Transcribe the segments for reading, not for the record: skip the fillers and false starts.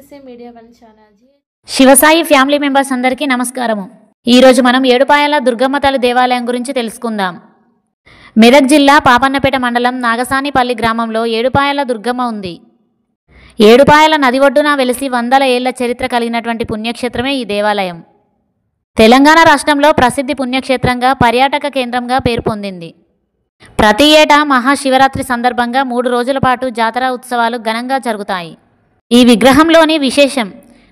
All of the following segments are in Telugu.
SSC media one channel Shivasai family members అందరికీ నమస్కారము. ఈరోజు మనం ఏడుపాయల దుర్గమ్మ తల్లి దేవాలయం గురించి తెలుసుకుందాం. మెదక్ జిల్లా పాపన్నపేట మండలం నాగసానిపల్లి గ్రామంలో ఏడుపాయల దుర్గమ్మ ఉంది. ఏడుపాయల నది ఒడ్డున వెలిసి 100 ఏళ్ల చరిత్ర కలిగినటువంటి పుణ్యక్షేత్రమే ఈ దేవాలయం. తెలంగాణ రాష్ట్రంలో ప్రసిద్ధి పుణ్యక్షేత్రంగా పర్యాటక కేంద్రంగా పేరు పొందింది. ప్రతి ఏటా మహాశివరాత్రి సందర్భంగా 3 రోజుల పాటు జాతర ఉత్సవాలు ఘనంగా జరుగుతాయి. ఈ విగ్రహంలోని విశేషం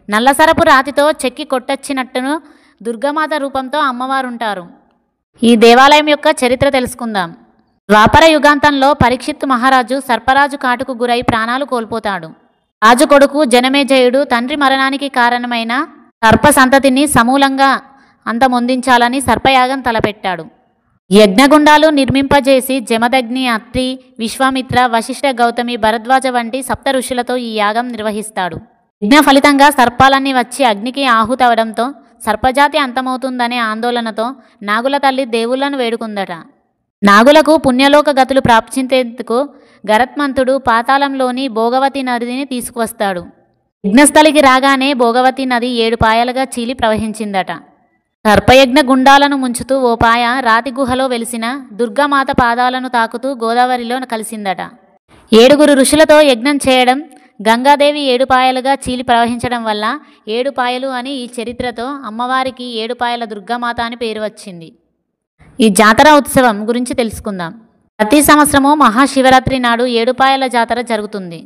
నల్లసరపు రాతితో చెక్కి కొట్టొచ్చినట్టును దుర్గామాత రూపంతో అమ్మవారుంటారు. ఈ దేవాలయం యొక్క చరిత్ర తెలుసుకుందాం. ద్వాపర యుగాంతంలో పరీక్షిత్తు మహారాజు సర్పరాజు కాటుకు గురై ప్రాణాలు కోల్పోతాడు. రాజు కొడుకు జనమేజయుడు తండ్రి మరణానికి కారణమైన సర్ప సంతతిని సమూలంగా అంతమొందించాలని సర్పయాగం తలపెట్టాడు. యజ్ఞగుండాలు నిర్మింపజేసి జమదగ్ని, అత్రి, విశ్వామిత్ర, వశిష్ఠ, గౌతమి, భరద్వాజ వంటి సప్త ఋషులతో ఈ యాగం నిర్వహిస్తాడు. యజ్ఞ ఫలితంగా సర్పాలన్నీ వచ్చి అగ్నికి ఆహుతవడంతో సర్పజాతి అంతమవుతుందనే ఆందోళనతో నాగుల తల్లి దేవుళ్లను వేడుకుందట. నాగులకు పుణ్యలోక గతులు ప్రాప్తించేందుకు గరత్మంతుడు పాతాళంలోని భోగవతి నదిని తీసుకువస్తాడు. యజ్ఞస్థలికి రాగానే భోగవతి నది 7 పాయలుగా చీలి ప్రవహించిందట. సర్పయజ్ఞ గుండాలను ముంచుతూ ఓ పాయ రాతి గుహలో వెలిసిన దుర్గామాత పాదాలను తాకుతూ గోదావరిలో కలిసిందట. 7 ఋషులతో యజ్ఞం చేయడం, గంగాదేవి 7 పాయలుగా చీలి ప్రవహించడం వల్ల 7 పాయలు అని ఈ చరిత్రతో అమ్మవారికి 7 పాయల దుర్గామాత అని పేరు వచ్చింది. ఈ జాతర ఉత్సవం గురించి తెలుసుకుందాం. ప్రతి సంవత్సరము మహాశివరాత్రి నాడు 7 పాయల జాతర జరుగుతుంది.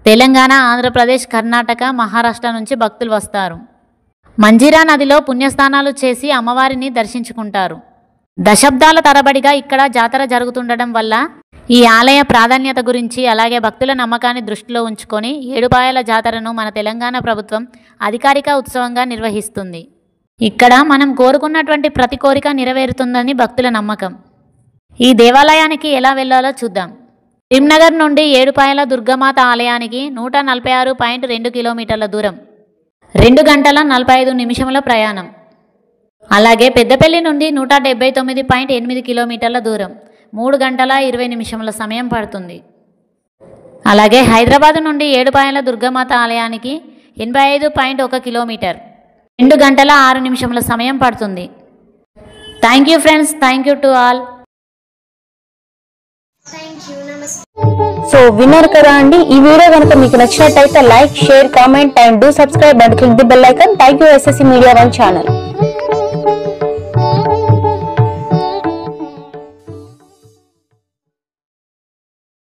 తెలంగాణ, ఆంధ్రప్రదేశ్, కర్ణాటక, మహారాష్ట్ర నుంచి భక్తులు వస్తారు. మంజీరా నదిలో పుణ్యస్నానాలు చేసి అమ్మవారిని దర్శించుకుంటారు. దశాబ్దాల తరబడిగా ఇక్కడ జాతర జరుగుతుండడం వల్ల ఈ ఆలయ ప్రాధాన్యత గురించి, అలాగే భక్తుల నమ్మకాన్ని దృష్టిలో ఉంచుకొని 7 పాయల జాతరను మన తెలంగాణ ప్రభుత్వం అధికారిక ఉత్సవంగా నిర్వహిస్తుంది. ఇక్కడ మనం కోరుకున్నటువంటి ప్రతి కోరిక నెరవేరుతుందని భక్తుల నమ్మకం. ఈ దేవాలయానికి ఎలా వెళ్ళాలో చూద్దాం. కరీంనగర్ నుండి 7 పాయల దుర్గామాత ఆలయానికి 146.2 కిలోమీటర్ల దూరం, 2 గంటల 45 నిమిషముల ప్రయాణం. అలాగే పెద్దపల్లి నుండి 179.8 కిలోమీటర్ల దూరం, 3 గంటల 20 నిమిషముల సమయం పడుతుంది. అలాగే హైదరాబాద్ నుండి 7 పాయల దుర్గామాత ఆలయానికి 85.1 కిలోమీటర్, 2 గంటల 6 నిమిషముల సమయం పడుతుంది. Thank you friends, thank you to all. So విన్నారు కదా అండి. ఈ వీడియో కనుక మీకు నచ్చినట్టయితే like, share, comment and do subscribe and click the bell icon. Thank you SSC media one channel.